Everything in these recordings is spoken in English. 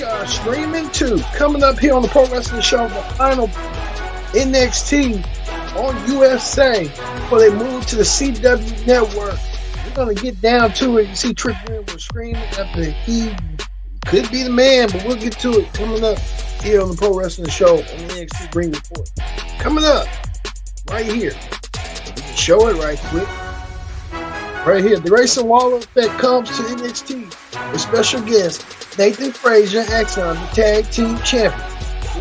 We are streaming too. Coming up here on the Pro Wrestling Show, the final NXT on USA before they move to the CW network. We're going to get down to it. You see Trick Williams was screaming after he could be the man, but we'll get to it coming up here on the Pro Wrestling Show on the NXT Ring Report. Coming up right here. We can show it right quick. Right here, the Grayson Waller effect comes to NXT with special guest Nathan Frazier Axon, the tag team champion.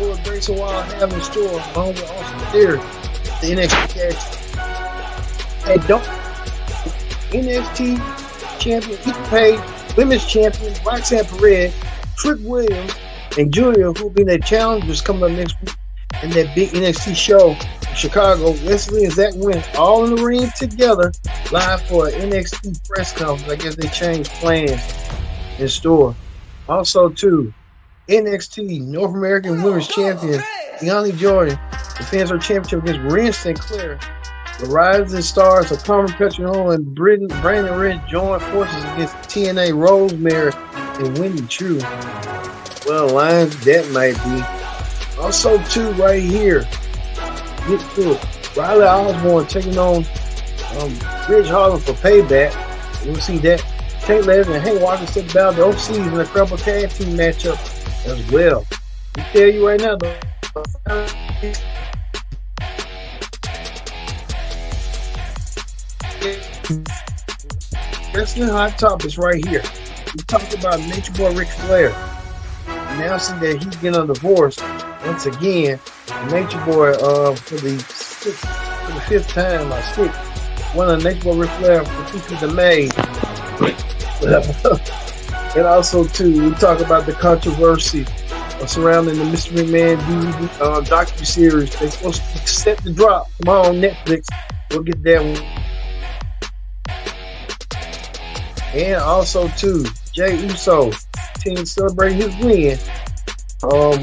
What will Grayson Waller have in store along with Austin Theory, the NXT tag team? Hey, don't NXT champion Ethan Page, women's champion Roxanne Perez, Trick Williams, and Julia, who will be their challengers coming up next week in that big NXT show in Chicago. Wesley and Zach Wentz all in the ring together live for an NXT press conference. I guess they changed plans in store. Also, too, NXT North American Women's Champion Keontae Jordan defends her championship against Rhea Sinclair. The rising stars of Carmen Petrino and Brandon Ridge join forces against TNA Rosemary and Wendy True. Well, lines that might be. Also, too, right here, get to it. Riley Osborne taking on Ridge Holland for payback. We'll see that. Tate Lesnar and Hank Walker step down the OCs in a Crumble tag team matchup as well. We tell you right now, though. Wrestling Hot Topics right here. We talked about Nature Boy Ric Flair announcing that he's getting a divorce once again. Nature Boy for the fifth time, one of Nature Boy Ric Flair for the May. And also too, we talk about the controversy surrounding the Mr. McMahon docu-series. They're supposed to set the drop tomorrow on Netflix. We'll get that one. And also too, Jey Uso team celebrating his win,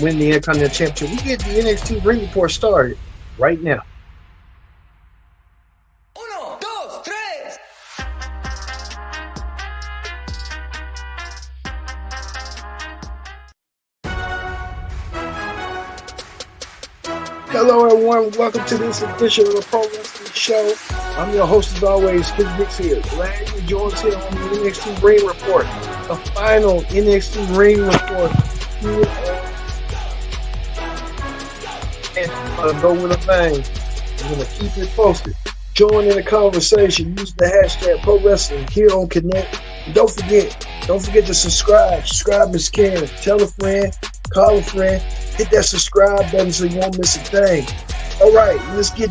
win the Intercontinental Championship. We get the NXT Ring Report started right now. Hello, everyone. Welcome to this edition of the Pro Wrestling Show. I'm your host, as always, Kid Dix here. Glad you joined us here on the NXT Ring Report, the final NXT Ring Report. And go with a bang. I'm going to keep it posted. Join in the conversation. Use the hashtag Pro Wrestling here on Connect. And don't forget to subscribe. Subscribe is caring. Tell a friend, call a friend. Hit that subscribe button so you won't miss a thing. All right, let's get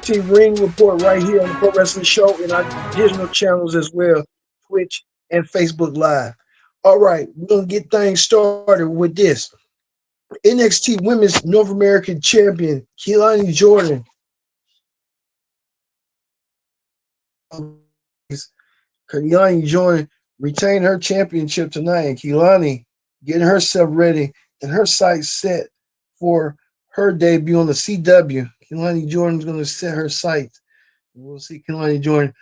to Ring Report right here on the Pro Wrestling Show and our digital channels as well, Twitch and Facebook Live. All right, we're going to get things started with this. NXT Women's North American Champion, Keontae Jordan. Keontae Jordan retained her championship tonight, and Keontae getting herself ready and her sights set for her debut on the CW. Keontae Jordan's going to set her sights. We'll see Keontae Jordan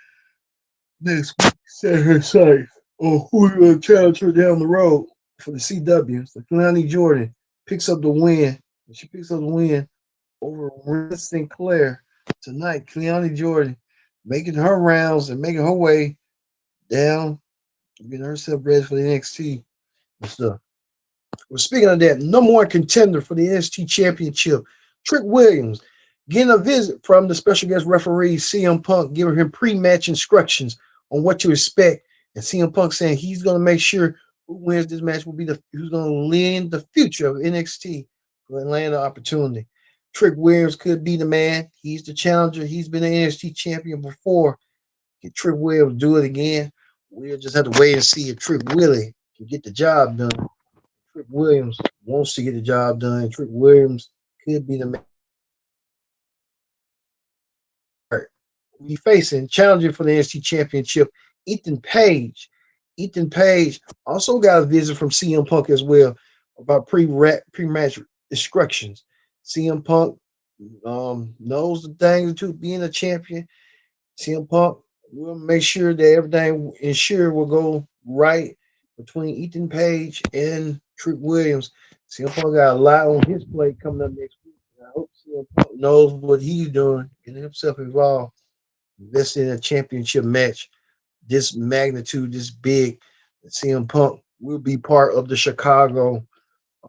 next week set her sights on who's going to challenge her down the road for the CW. So Keontae Jordan picks up the win. She picks up the win over Rhea Sinclair tonight. Keontae Jordan making her rounds and making her way down, getting herself ready for the NXT and stuff. Well, speaking of that, number one contender for the NXT Championship, Trick Williams, getting a visit from the special guest referee, CM Punk, giving him pre-match instructions on what to expect. And CM Punk saying he's going to make sure who wins this match will be who's going to lead the future of NXT for Atlanta opportunity. Trick Williams could be the man. He's the challenger. He's been an NXT champion before. Can Trick Williams do it again? We'll just have to wait and see if Trick Willie can get the job done. Trick Williams wants to get the job done. Trick Williams could be the man. We facing challenging for the NXT Championship, Ethan Page. Ethan Page also got a visit from CM Punk as well about pre-match instructions. CM Punk knows the things to being a champion. CM Punk will make sure that everything will go right between Ethan Page and Trick Williams. CM Punk got a lot on his plate coming up next week. And I hope CM Punk knows what he's doing, getting himself involved, investing in a championship match this magnitude, this big. CM Punk will be part of the Chicago, uh,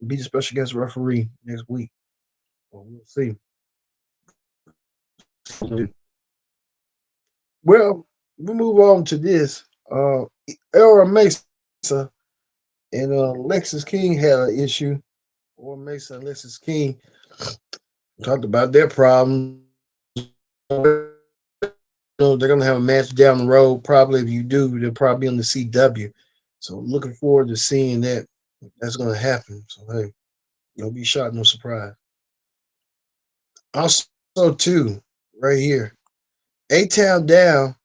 be the special guest referee next week. Well, we'll see. Well, we move on to this. Elra Mesa and Lexus King had an issue. Or Mesa and Lexus King talked about their problems. They're gonna have a match down the road. Probably if you do, they'll probably be on the CW. So looking forward to seeing that. That's gonna happen. So hey, don't be shocked, no surprise. Also, too, right here, A Town Down,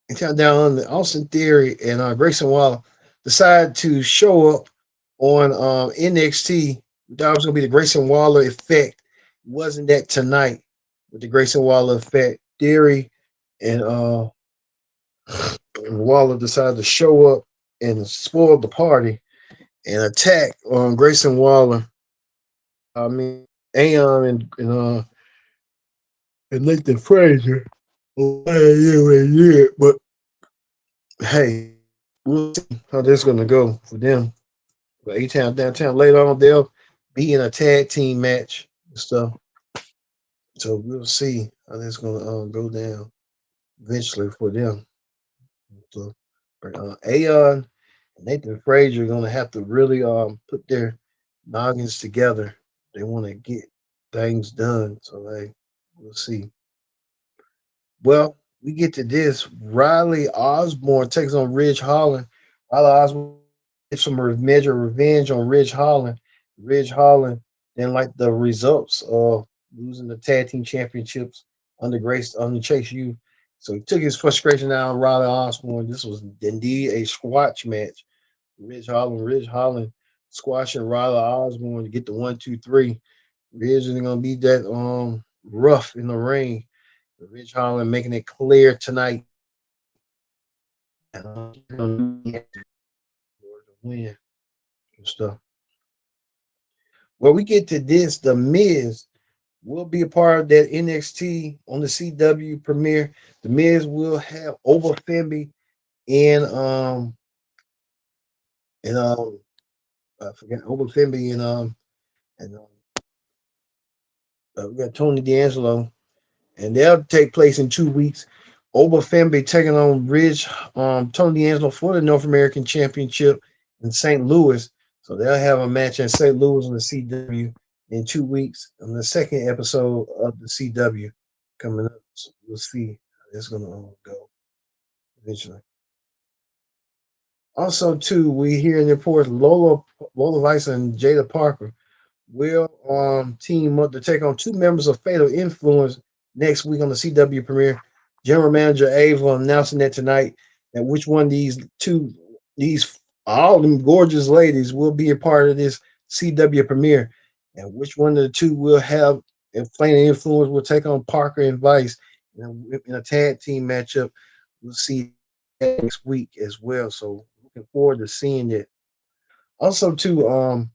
A Town Down on the Austin Theory and Grayson Waller decided to show up on NXT. That was gonna be the Grayson Waller effect. Wasn't that tonight with the Grayson Waller effect? Theory and Waller decided to show up and spoil the party and attack on Grayson Waller. I mean, Aeon and Nathan Frazier. But hey, we'll see how this is gonna go for them. But A Town downtown later on, they'll be in a tag team match and stuff. So we'll see how this is gonna go down eventually for them. So, Aeon and Nathan Frazier are gonna have to really put their noggins together. They want to get things done. So hey, we'll see. Well, we get to this. Riley Osborne takes on Ridge Holland. Riley Osborne gets some revenge on Ridge Holland. Ridge Holland didn't like the results of losing the tag team championships under Chase U. So he took his frustration out on Riley Osborne. This was indeed a squash match. Ridge Holland squashing Riley Osborne to get the 1, 2, 3. Ridge isn't gonna be that rough in the ring. Ridge Holland making it clear tonight he's gonna be to win and stuff. Well, we get to this. The Miz will be a part of that NXT on the CW premiere. The Miz will have Over Femby and and I forget Over Femby and we got Tony D'Angelo, and they'll take place in 2 weeks. Oba Femby taking on Ridge Tony D'Angelo for the North American Championship in St. Louis. So they'll have a match in St. Louis on the CW in 2 weeks on the second episode of the CW coming up. So we'll see how it's gonna go eventually. Also, too, we hear in the reports Lola Vice and Jada Parker will team up to take on two members of Fatal Influence next week on the CW premiere. General Manager Ava announcing that tonight that which one of these all them gorgeous ladies will be a part of this CW premiere, and which one of the two will have if Fatal Influence will take on Parker and Vice in a tag team matchup. We'll see next week as well. So looking forward to seeing it. Also, too,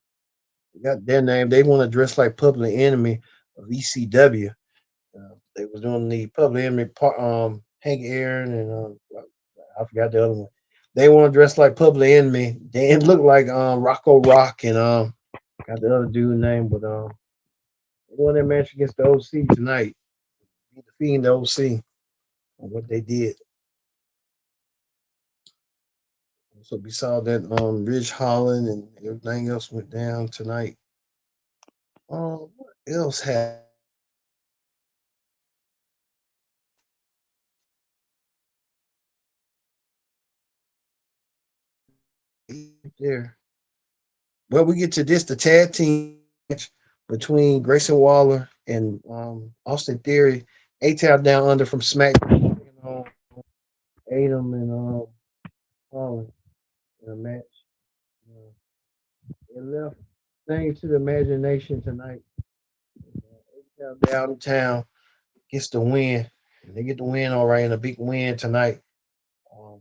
got their name. They want to dress like Public Enemy of ECW. They was doing the Public Enemy, Hank Aaron and I forgot the other one. They want to dress like Public Enemy. They look like Rocco Rock and got the other dude name, but they won their match against the OC tonight, defeating the OC on what they did. So we saw that Ridge Holland and everything else went down tonight. What else happened there? Well, we get to this the tag team match between Grayson Waller and Austin Theory. A-Town Down Under from SmackDown taking on Adam and Holland in a match. It left things to the imagination tonight. A-Town Downtown gets the win. And they get the win all right, and a big win tonight. Um,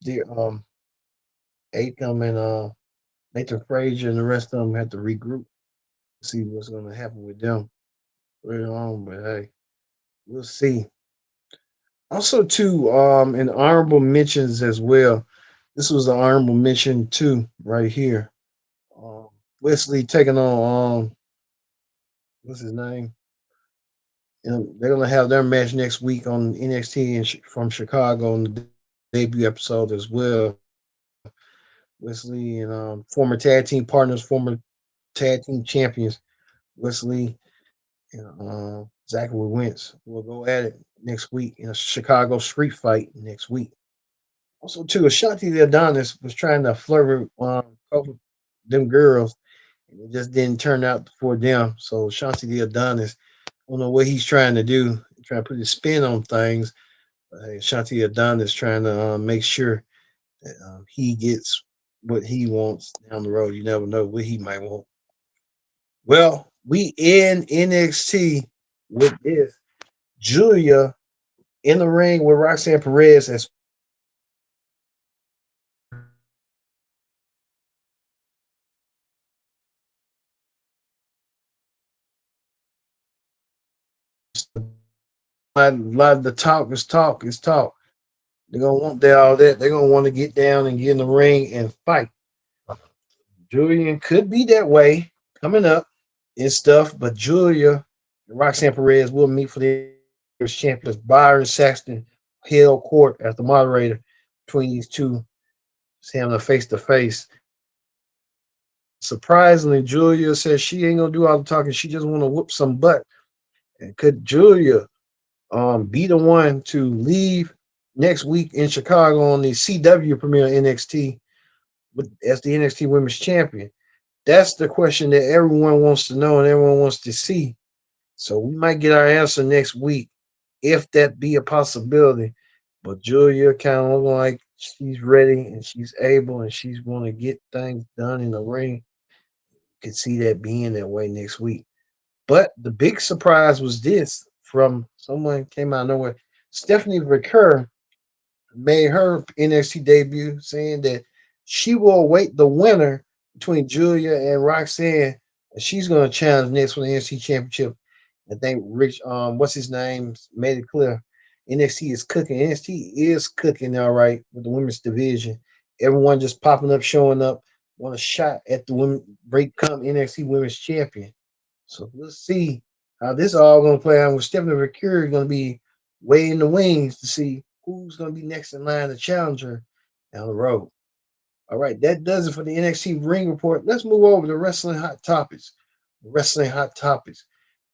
the Atom and Nathan Frazier and the rest of them have to regroup, see what's going to happen with them later on. But hey, we'll see. Also, too, in honorable mentions as well. This was an honorable mention too, right here. Um, Wesley taking on what's his name? They're gonna have their match next week on NXT from Chicago on the debut episode as well. Wesley and former tag team partners, former tag team champions. Wesley and Zachary Wentz will go at it next week in a Chicago street fight next week. Also, too, Ashanti the Adonis was trying to flirt with couple them girls, and it just didn't turn out for them. So Ashanti the Adonis, I don't know what he's trying to do, trying to put his spin on things. But hey, Ashanti Adonis trying to make sure that he gets what he wants down the road. You never know what he might want. Well, we in NXT with this Julia in the ring with Roxanne Perez as lot of the talk is talk is talk. They're gonna want that all that. They're gonna want to get down and get in the ring and fight. Julian could be that way coming up and stuff, but Julia and Roxanne Perez will meet for the champions. Byron Saxton held court as the moderator between these two, having a face to face. Surprisingly, Julia says she ain't gonna do all the talking. She just want to whoop some butt. And could Julia be the one to leave next week in Chicago on the CW premiere NXT as the NXT Women's Champion? That's the question that everyone wants to know and everyone wants to see. So we might get our answer next week if that be a possibility. But Julia kind of look like she's ready and she's able and she's going to get things done in the ring. Could see that being that way next week. But the big surprise was this from someone came out of nowhere. Stephanie Recur made her NXT debut saying that she will await the winner between Julia and Roxanne. And she's going to challenge next for the NXT Championship. I think Rich, what's his name, made it clear. NXT is cooking. NXT is cooking all right with the women's division. Everyone just popping up, showing up, want a shot at the women, become NXT Women's Champion. So we'll see how this all going to play out. With Stephanie Mercury going to be way in the wings to see who's going to be next in line to challenge her down the road. All right, that does it for the NXT Ring Report. Let's move over to Wrestling Hot Topics. Wrestling Hot Topics.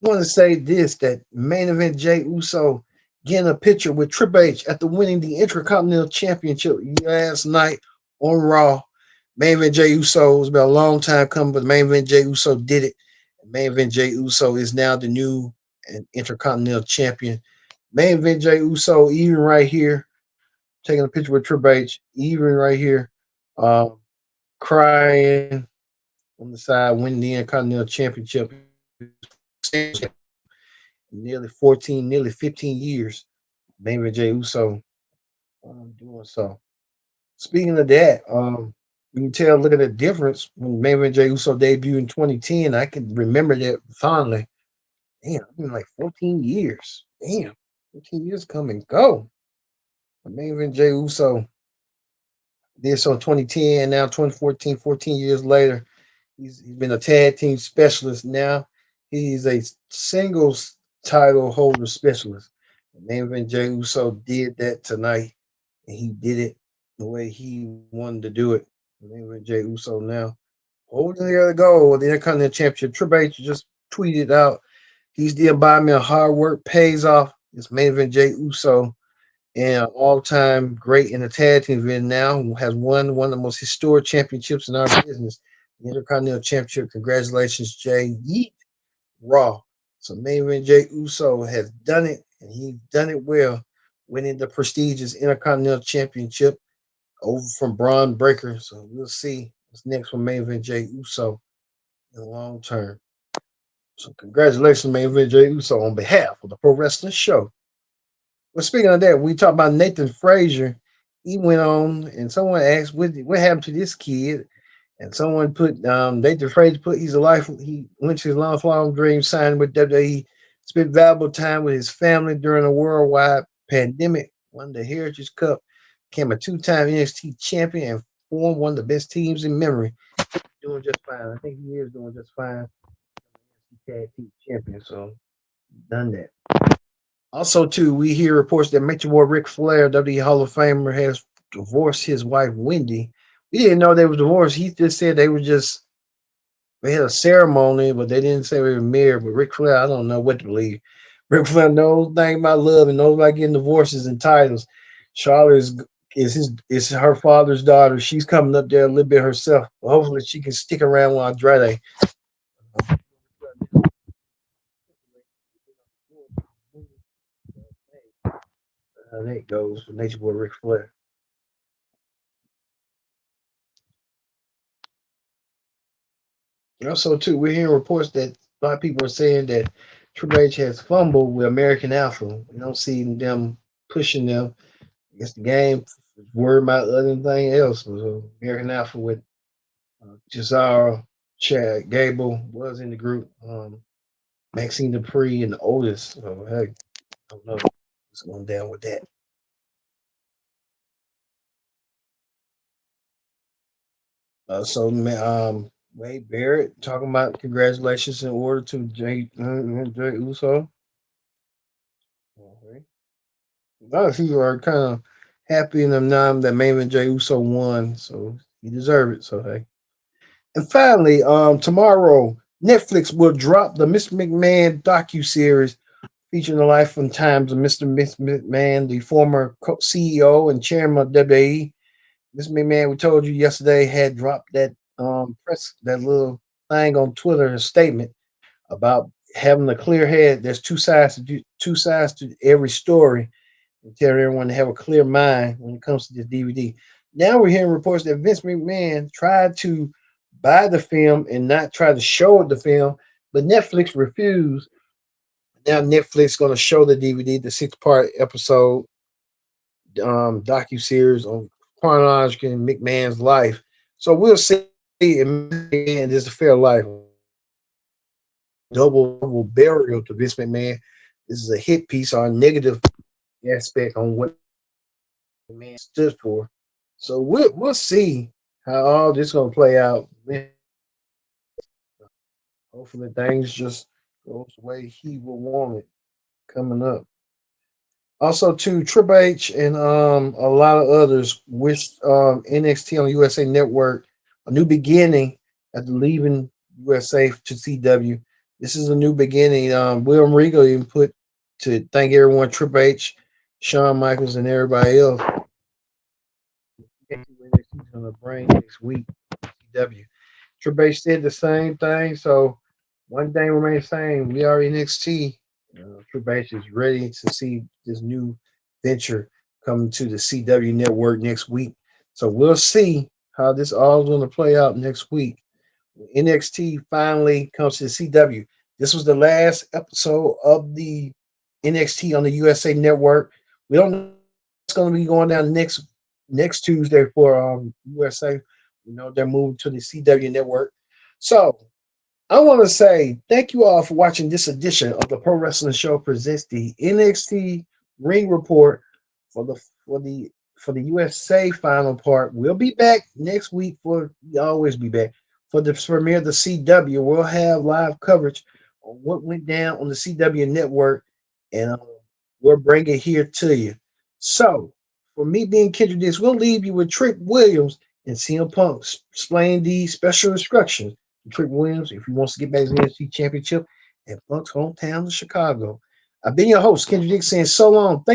I want to say this, that main event Jay Uso getting a picture with Triple H after winning the Intercontinental Championship last night on Raw. Main event Jay Uso, it's been a long time coming, but main event Jay Uso did it. Main event Jay Uso is now the new Intercontinental Champion. Main event Jay Uso, even right here, taking a picture with Triple H, even right here, crying on the side, winning the Intercontinental Championship. Nearly 14, nearly 15 years. Main event Jay Uso doing so. Speaking of that, you can tell, look at the difference when main event Jay Uso debuted in 2010. I can remember that fondly. Damn, it's been like 14 years. Damn, 14 years come and go. But main event Jay Uso did so in 2010, now 2014, 14 years later. He's been a tag team specialist now. He's a singles title holder specialist. And main event Jay Uso did that tonight, and he did it the way he wanted to do it. Main event Jay Uso now holding the other goal of the Intercontinental Championship. Triple H just tweeted out, he's the embodiment of hard work pays off. It's main event Jay Uso, and all-time great in the tag team event now, has won one of the most historic championships in our business, the Intercontinental Championship. Congratulations, Jay. Yeet Raw. So main event Jay Uso has done it, and he's done it well, winning the prestigious Intercontinental Championship over from Braun Breaker. So we'll see what's next for main event Jay Uso in the long term. So congratulations, main event Jay Uso, on behalf of the Pro Wrestling Show. Well, speaking of that, we talked about Nathan Frazier. He went on, and someone asked, what happened to this kid? And someone put they afraid to put he's a life he went to his lifelong dream signing with WWE, spent valuable time with his family during a worldwide pandemic, won the Heritage Cup, became a two-time NXT champion, and formed one of the best teams in memory. Doing just fine. I think he is doing just fine. Tag team champion, so done that. Also, too, we hear reports that Major Boy Ric Flair, WWE Hall of Famer, has divorced his wife Wendy. We didn't know they were divorced. He just said they had a ceremony, but they didn't say they were married. But Ric Flair, I don't know what to believe. Ric Flair knows thing about love and knows about getting divorces and titles. Charlotte is her father's daughter. She's coming up there a little bit herself. Hopefully, she can stick around with Andrade. How that goes for Nature Boy Ric Flair. Also, too, we're hearing reports that a lot of people are saying that Triple H has fumbled with American Alpha. We don't see them pushing them. I guess the game worried about other anything else. So American Alpha with Cesaro, Chad Gable was in the group, Maxine Dupree, and Otis. So, hey, I don't know what's going down with that. Wade Barrett talking about congratulations in order to Jay Uso. Okay. A lot of people are kind of happy in them now that Maven J Uso won, so he deserved it. So hey. And finally, tomorrow Netflix will drop the Mr. McMahon docu series featuring the life and times of Mr. McMahon, the former CEO and chairman of WWE. Mr. McMahon, we told you yesterday, had dropped that press that little thing on Twitter, a statement about having a clear head. There's two sides to every story, and tell everyone to have a clear mind when it comes to this DVD. Now we're hearing reports that Vince McMahon tried to buy the film and not try to show the film, but Netflix refused. Now Netflix going to show the DVD, the 6-part episode docu series on chronologically McMahon's life. So we'll see if McMahon is a fair life. Double burial to Vince McMahon. This is a hit piece or a negative aspect on what McMahon stood for. So we'll see how all this gonna play out. Hopefully things just goes the way he will want it coming up. Also, too, Triple H and a lot of others wish NXT on USA Network a new beginning after leaving USA to CW. This is a new beginning. William Regal even put to thank everyone, Triple H, Shawn Michaels, and everybody else. NXT's gonna bring next week. CW. Triple H said the same thing. So one thing remains the same. We are NXT. Triple H is ready to see this new venture coming to the CW network next week. So we'll see how this all is going to play out next week. NXT finally comes to the CW. This was the last episode of the NXT on the USA Network. We don't know what's going to be going down next Tuesday for USA. We know they're moving to the CW Network. So I want to say thank you all for watching this edition of the Pro Wrestling Show presents the NXT Ring Report for the for the for the USA final part. We'll be back next week for we always be back for the premiere of the CW. We'll have live coverage on what went down on the CW network, and we'll bring it here to you. So, for me being Kendrick Dix, we'll leave you with Trick Williams and CM Punk explain the special instructions Trick Williams if he wants to get back to the NFC Championship at Punk's hometown of Chicago. I've been your host, Kendrick Dix, saying so long. Thank